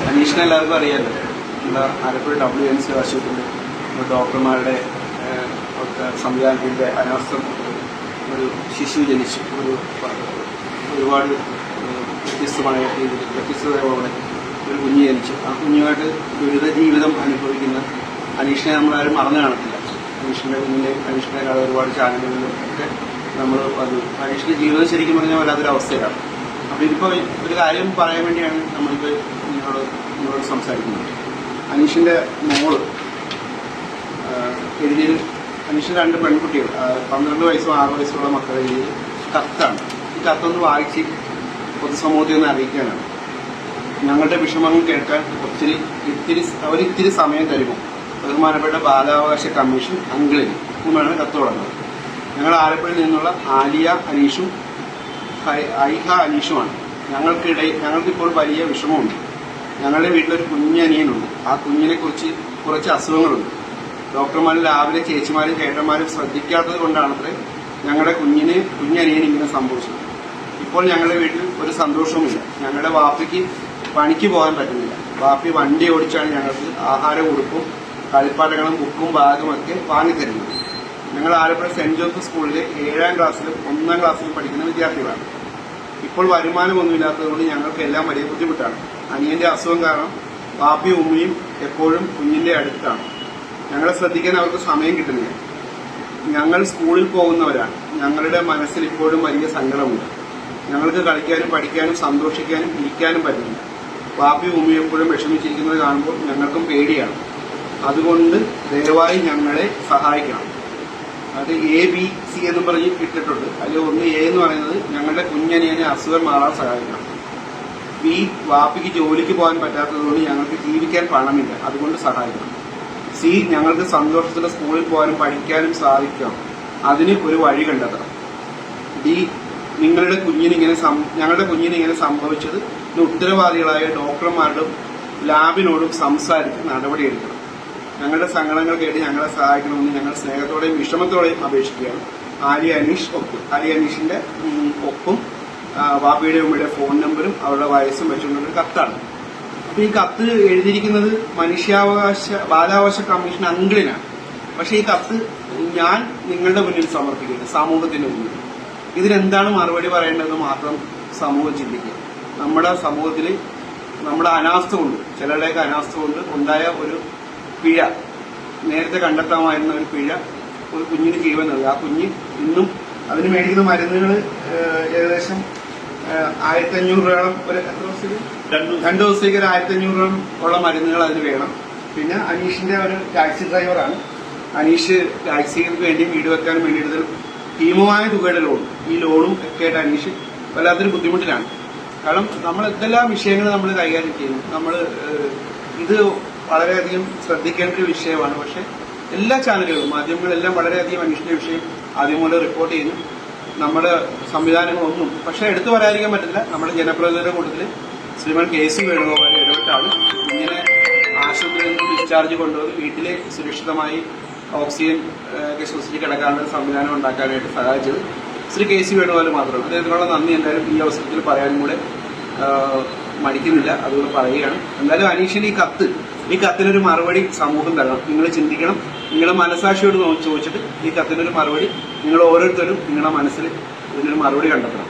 അനീഷിനെ എല്ലാവർക്കും അറിയാമല്ലോ. നമ്മുടെ ആലപ്പുഴ WNC ആശുപത്രിയിൽ ഡോക്ടർമാരുടെ സംവിധാനത്തിൻ്റെ അനാസ്ഥം ഒരു ശിശു ജനിച്ചു. ഒരുപാട് വ്യത്യസ്തമായ രീതിയിൽ വ്യത്യസ്തതയോടെ ഒരു കുഞ്ഞ് ജനിച്ചു. ആ കുഞ്ഞുമായിട്ട് ദുരിത ജീവിതം അനുഭവിക്കുന്ന അനീഷിനെ നമ്മളാരും മറന്നു കാണത്തില്ല. അനീഷിൻ്റെ കഥ ഒരുപാട് ചാനലുകളിലും ഒക്കെ നമ്മൾ അത് അനീഷിൻ്റെ ജീവിതം ശരിക്കും പറഞ്ഞാൽ വല്ലാത്തൊരവസ്ഥയാണ്. അപ്പോൾ ഇതിപ്പോൾ ഒരു കാര്യം പറയാൻ വേണ്ടിയാണ് നമ്മളിപ്പോൾ നിങ്ങളോട് സംസാരിക്കുന്നത്. അനീഷിൻ്റെ മോള് എഴുതിയത്, അനീഷിൻ്റെ 2 പെൺകുട്ടികൾ 12 വയസ്സും 6 വയസ്സുള്ള മക്കളെ എഴുതിയത് കത്താണ്. ഈ കത്തൊന്ന് വായിച്ച് പൊതുസമൂഹത്തെ ഒന്ന് അറിയിക്കാനാണ്. ഞങ്ങളുടെ വിഷമങ്ങൾ കേൾക്കാൻ ഒരിത്തിരി സമയം തരുമോ? ബഹുമാനപ്പെട്ട ബാലാവകാശ കമ്മീഷൻ അങ്കിളിന് എന്നാണ് കത്ത് തുടങ്ങുന്നത്. ഞങ്ങൾ ആലപ്പുഴയിൽ നിന്നുള്ള ആലിയ അനീഷും ഐഹ അനീഷുമാണ്. ഞങ്ങൾക്കിപ്പോൾ വലിയ വിഷമമുണ്ട്. ഞങ്ങളുടെ വീട്ടിലൊരു കുഞ്ഞനിയനുണ്ട്. ആ കുഞ്ഞിനെക്കുറിച്ച് കുറച്ച് അസുഖങ്ങളുണ്ട്. ഡോക്ടർമാർ രാവിലെ ചേച്ചിമാരും ചേട്ടന്മാരും ശ്രദ്ധിക്കാത്തത് കൊണ്ടാണത്രേ ഞങ്ങളുടെ കുഞ്ഞനിയന് ഇങ്ങനെ സംഭവിച്ചത്. ഇപ്പോൾ ഞങ്ങളുടെ വീട്ടിൽ ഒരു സന്തോഷവുമില്ല. ഞങ്ങളുടെ വാപ്പിക്ക് പണിക്ക് പോകാൻ പറ്റുന്നില്ല. വാപ്പി വണ്ടി ഓടിച്ചാണ് ഞങ്ങൾക്ക് ആഹാരം ഉടുപ്പും കളിപ്പാട്ടങ്ങളും ബുക്കും ബാഗും ഒക്കെ വാങ്ങിത്തരുന്നത്. ഞങ്ങൾ ആലപ്പുഴ സെന്റ് ജോസഫ് സ്കൂളിലെ 7ാം ക്ലാസ്സിലും 1ാം ക്ലാസ്സിലും പഠിക്കുന്ന വിദ്യാർത്ഥികളാണ്. ഇപ്പോൾ വരുമാനമൊന്നുമില്ലാത്തതുകൊണ്ട് ഞങ്ങൾക്ക് എല്ലാം വലിയ ബുദ്ധിമുട്ടാണ്. അനിയന്റെ അസുഖം കാരണം വാപ്പിയും ഉമ്മയും എപ്പോഴും കുഞ്ഞിന്റെ അടുത്താണ്. ഞങ്ങളെ ശ്രദ്ധിക്കാൻ അവർക്ക് സമയം കിട്ടുന്നില്ല. ഞങ്ങൾ സ്കൂളിൽ പോകുന്നവരാണ്. ഞങ്ങളുടെ മനസ്സിൽ ഇപ്പോഴും വലിയ സങ്കടമുണ്ട്. ഞങ്ങൾക്ക് കളിക്കാനും പഠിക്കാനും സന്തോഷിക്കാനും ഇരിക്കാനും പറ്റുന്നില്ല. വാപ്പിയും ഉമ്മയും എപ്പോഴും വിഷമിച്ചിരിക്കുന്നത് കാണുമ്പോൾ ഞങ്ങൾക്കും പേടിയാണ്. അതുകൊണ്ട് ദയവായി ഞങ്ങളെ സഹായിക്കണം. അത് ABC എന്ന് പറഞ്ഞ് ഇട്ടിട്ടുണ്ട്. അതിൽ ഒന്ന് A എന്ന് പറയുന്നത് ഞങ്ങളുടെ കുഞ്ഞനിയനെ അസുഖം മാറാൻ സഹായിക്കണം. B, വാപ്പിക്ക് ജോലിക്ക് പോകാൻ പറ്റാത്തതുകൊണ്ട് ഞങ്ങൾക്ക് ജീവിക്കാൻ പണമില്ല, അതുകൊണ്ട് സഹായിക്കണം. C, ഞങ്ങൾക്ക് സന്തോഷത്തോടെ സ്കൂളിൽ പോകാനും പഠിക്കാനും സാധിക്കണം, അതിന് ഒരു വഴി കണ്ടെത്തണം. D, ഞങ്ങളുടെ കുഞ്ഞിന് ഇങ്ങനെ സംഭവിച്ചത് ഉത്തരവാദികളായ ഡോക്ടർമാരോടും ലാബിനോടും സംസാരിച്ച് നടപടിയെടുക്കണം. ഞങ്ങളുടെ സങ്കടങ്ങൾ കേട്ട് ഞങ്ങളെ സഹായിക്കണമെന്ന് ഞങ്ങൾ സ്നേഹത്തോടെയും വിഷമത്തോടെയും അപേക്ഷിക്കുകയാണ്. ആലിയ അനീഷിന്റെ ഒപ്പും വാപ്പിയുടെ ഉമ്മയുടെ ഫോൺ നമ്പറും അവരുടെ വയസ്സും വെച്ചുകൊണ്ടൊരു കത്താണ്. അപ്പൊ ഈ കത്ത് എഴുതിയിരിക്കുന്നത് ബാലാവകാശ കമ്മീഷൻ അങ്കിളിനാണ്. പക്ഷെ ഈ കത്ത് ഞാൻ നിങ്ങളുടെ മുന്നിൽ സമർപ്പിക്കുന്നത് സമൂഹത്തിന്റെ മുന്നിൽ. ഇതിനെന്താണ് മറുപടി പറയേണ്ടതെന്ന് മാത്രം സമൂഹം ചിന്തിക്കുക. നമ്മുടെ സമൂഹത്തിൽ നമ്മുടെ അനാസ്ഥ കൊണ്ട്, ചിലരുടെയൊക്കെ അനാസ്ഥ കൊണ്ട് ഉണ്ടായ ഒരു പിഴ, നേരത്തെ കണ്ടെത്താമായിരുന്ന ഒരു പിഴ ഒരു കുഞ്ഞിന് ജീവൻ നൽകുക. ആ കുഞ്ഞ് ഇന്നും അതിന് മേടിക്കുന്ന മരുന്നുകൾ ഏകദേശം 1500 രൂപയോളം, ഒരു 2 ദിവസത്തേക്ക് ഒരു 1500 രൂപ ഉള്ള മരുന്നുകൾ അതിന് വേണം. പിന്നെ അനീഷിന്റെ ഒരു ടാക്സി ഡ്രൈവറാണ്. അനീഷ് ടാക്സികൾക്ക് വേണ്ടി വീട് വെക്കാനും വേണ്ടിയിട്ട് ഭീമമായ തുകയുടെ ലോൺ, ഈ ലോണും ഒക്കെ ആയിട്ട് അനീഷ് വല്ലാത്തൊരു ബുദ്ധിമുട്ടിലാണ്. കാരണം നമ്മൾ എന്തെല്ലാം വിഷയങ്ങൾ നമ്മൾ കൈകാര്യം ചെയ്യുന്നു. ഇത് വളരെയധികം ശ്രദ്ധിക്കേണ്ട ഒരു വിഷയമാണ്. പക്ഷെ എല്ലാ ചാനലുകളും മാധ്യമങ്ങളെല്ലാം വളരെയധികം അനീഷിന്റെ വിഷയം ആദ്യം മുതൽ റിപ്പോർട്ട് ചെയ്യുന്നു. നമ്മുടെ സംവിധാനങ്ങളൊന്നും പക്ഷെ എടുത്തു പറയാതിരിക്കാൻ പറ്റില്ല. നമ്മുടെ ജനപ്രതിനിധിയുടെ കൂട്ടത്തിൽ ശ്രീമാൻ KC വേണുഗോപാൽ ഇടപെട്ടാണ് ഇങ്ങനെ ആശുപത്രിയിൽ നിന്ന് ഡിസ്ചാർജ് കൊണ്ടുവന്ന് വീട്ടിലെ സുരക്ഷിതമായി ഓക്സിജൻ ഒക്കെ ശ്വസിച്ച് കിടക്കാനുള്ള സംവിധാനം ഉണ്ടാക്കാനായിട്ട് സഹായിച്ചത് ശ്രീ KC വേണുഗോപാൽ മാത്രമാണ്. അദ്ദേഹത്തിനുള്ള നന്ദി എന്തായാലും ഈ അവസരത്തിൽ പറയാനും കൂടെ മടിക്കുന്നില്ല, അതുകൊണ്ട് പറയുകയാണ്. എന്തായാലും അനീഷിന് ഈ കത്തിനൊരു മറുപടി സമൂഹം തരണം. നിങ്ങൾ ചിന്തിക്കണം. നിങ്ങളുടെ മനസാക്ഷിയോട് ചോദിച്ചിട്ട് ഈ കത്തിനൊരു മറുപടി നിങ്ങൾ ഓരോരുത്തരും നിങ്ങളുടെ മനസ്സിൽ ഇതിനൊരു മറുപടി കണ്ടെത്തണം.